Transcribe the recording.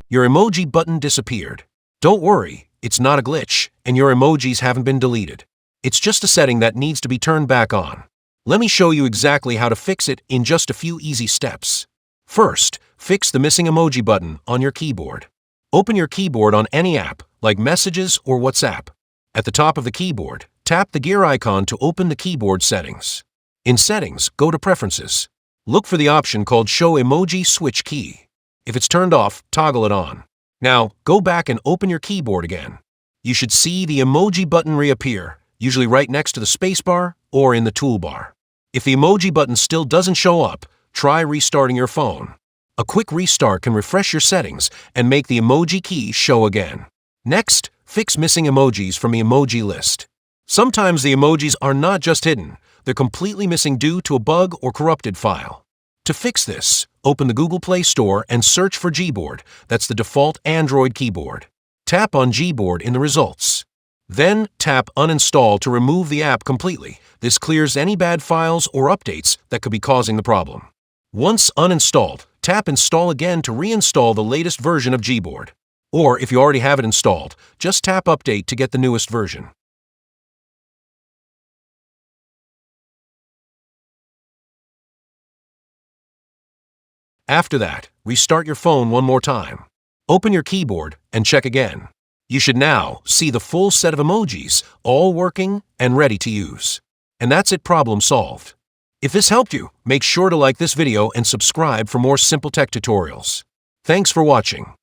Your emoji button disappeared. Don't worry, it's not a glitch, and your emojis haven't been deleted. It's just a setting that needs to be turned back on. Let me show you exactly how to fix it in just a few easy steps. First, fix the missing emoji button on your keyboard. Open your keyboard on any app, like Messages or WhatsApp. At the top of the keyboard, tap the gear icon to open the keyboard settings. In Settings, go to Preferences. Look for the option called Show Emoji Switch Key. If it's turned off, toggle it on. Now, go back and open your keyboard again. You should see the emoji button reappear, usually right next to the spacebar or in the toolbar. If the emoji button still doesn't show up, try restarting your phone. A quick restart can refresh your settings and make the emoji key show again. Next, fix missing emojis from the emoji list. Sometimes the emojis are not just hidden, they're completely missing due to a bug or corrupted file. To fix this, open the Google Play Store and search for Gboard. That's the default Android keyboard. Tap on Gboard in the results. Then tap Uninstall to remove the app completely. This clears any bad files or updates that could be causing the problem. Once uninstalled, tap Install again to reinstall the latest version of Gboard. Or if you already have it installed, just tap Update to get the newest version. After that, restart your phone one more time. Open your keyboard and check again. You should now see the full set of emojis, all working and ready to use. And that's it, problem solved. If this helped you, make sure to like this video and subscribe for more simple tech tutorials. Thanks for watching.